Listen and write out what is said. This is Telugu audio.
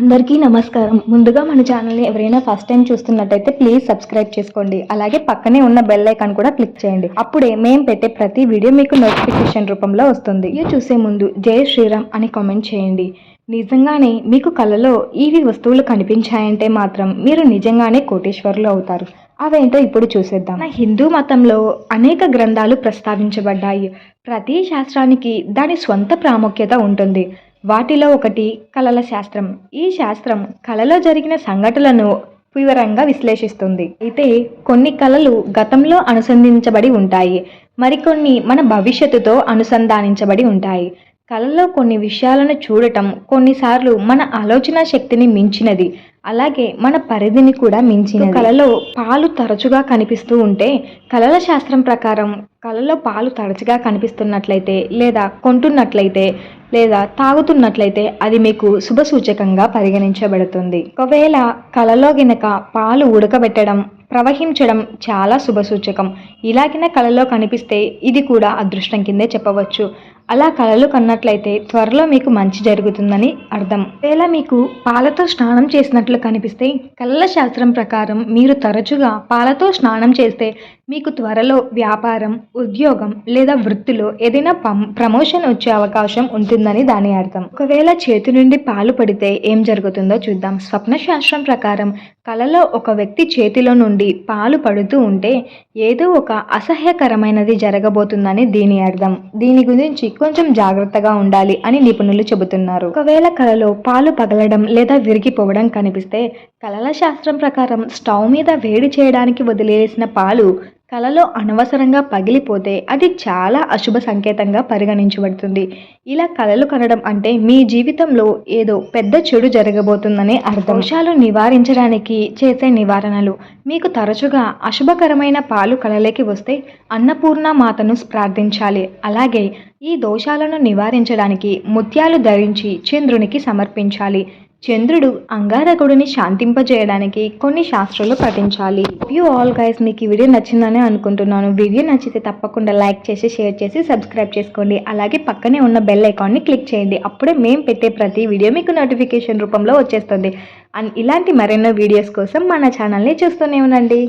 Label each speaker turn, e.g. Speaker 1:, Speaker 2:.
Speaker 1: అందరికీ నమస్కారం. ముందుగా మన ఛానల్ని ఎవరైనా ఫస్ట్ టైం చూస్తున్నట్టయితే ప్లీజ్ సబ్స్క్రైబ్ చేసుకోండి. అలాగే పక్కనే ఉన్న బెల్ ఐకాన్ కూడా క్లిక్ చేయండి. అప్పుడే మేము పెట్టే ప్రతి వీడియో మీకు నోటిఫికేషన్ రూపంలో వస్తుంది. వీడియో చూసే ముందు జై శ్రీరామ్ అని కామెంట్ చేయండి. నిజంగానే మీకు కలలో ఇవి వస్తువులు కనిపించాయంటే మాత్రం మీరు నిజంగానే కోటీశ్వరులు అవుతారు. అవేంటో ఇప్పుడు చూసేద్దాం. మన హిందూ మతంలో అనేక గ్రంథాలు ప్రస్తావించబడ్డాయి. ప్రతి శాస్త్రానికి దాని స్వంత ప్రాముఖ్యత ఉంటుంది. వాటిలో ఒకటి కళల శాస్త్రం. ఈ శాస్త్రం కళలో జరిగిన సంఘటనలను వివరంగా విశ్లేషిస్తుంది. అయితే కొన్ని కళలు గతంలో అనుసంధించబడి ఉంటాయి, మరికొన్ని మన భవిష్యత్తుతో అనుసంధానించబడి ఉంటాయి. కళలో కొన్ని విషయాలను చూడటం కొన్నిసార్లు మన ఆలోచన శక్తిని మించినది, అలాగే మన పరిధిని కూడా మించినది. కళలో పాలు తరచుగా కనిపిస్తూ ఉంటే కళల శాస్త్రం ప్రకారం కళలో పాలు తరచుగా కనిపిస్తున్నట్లయితే లేదా కొంటున్నట్లయితే లేదా తాగుతున్నట్లయితే అది మీకు శుభసూచకంగా పరిగణించబడుతుంది. ఒకవేళ కళలో గినక పాలు ఉడకబెట్టడం ప్రవహించడం చాలా శుభసూచకం. ఇలాగిన కళలో కనిపిస్తే ఇది కూడా అదృష్టం కిందే చెప్పవచ్చు. అలా కళలు కన్నట్లయితే త్వరలో మీకు మంచి జరుగుతుందని అర్థం. ఒకవేళ మీకు పాలతో స్నానం చేసినట్లు కనిపిస్తే కళల శాస్త్రం ప్రకారం మీరు తరచుగా పాలతో స్నానం చేస్తే మీకు త్వరలో వ్యాపారం, ఉద్యోగం లేదా వృత్తిలో ఏదైనా ప్రమోషన్ వచ్చే అవకాశం ఉంటుందని దాని అర్థం. ఒకవేళ చేతి నుండి పాలు పడితే ఏం జరుగుతుందో చూద్దాం. స్వప్న శాస్త్రం ప్రకారం కలలో ఒక వ్యక్తి చేతిలో నుండి పాలు పడుతూ ఉంటే ఏదో ఒక అసహ్యకరమైనది జరగబోతుందని దీని అర్థం. దీని గురించి కొంచెం జాగ్రత్తగా ఉండాలి అని నిపుణులు చెబుతున్నారు. ఒకవేళ కలలో పాలు పగలడం లేదా విరిగిపోవడం కనిపిస్తే కళల శాస్త్రం ప్రకారం స్టవ్ మీద వేడి చేయడానికి వదిలేసిన పాలు కలలో అనవసరంగా పగిలిపోతే అది చాలా అశుభ సంకేతంగా పరిగణించబడుతుంది. ఇలా కలలు కనడం అంటే మీ జీవితంలో ఏదో పెద్ద చెడు జరగబోతుందని అర్థం. దోషాలు నివారించడానికి చేసే నివారణలు. మీకు తరచుగా అశుభకరమైన పాలు కలలోకి వస్తే అన్నపూర్ణ మాతను ప్రార్థించాలి. అలాగే ఈ దోషాలను నివారించడానికి ముత్యాలు ధరించి చంద్రునికి సమర్పించాలి. చంద్రుడు అంగారకుడిని శాంతింపజేయడానికి కొన్ని శాస్త్రాలు పఠించాలి. యూ ఆల్ గైస్, మీకు ఈ వీడియో నచ్చిందని అనుకుంటున్నాను. వీడియో నచ్చితే తప్పకుండా లైక్ చేసి షేర్ చేసి సబ్స్క్రైబ్ చేసుకోండి. అలాగే పక్కనే ఉన్న బెల్ ఐకాన్ని క్లిక్ చేయండి. అప్పుడే మేము పెట్టే ప్రతి వీడియో మీకు నోటిఫికేషన్ రూపంలో వచ్చేస్తుంది. అండ్ ఇలాంటి మరెన్నో వీడియోస్ కోసం మన ఛానల్ని చూస్తూనే ఉండండి.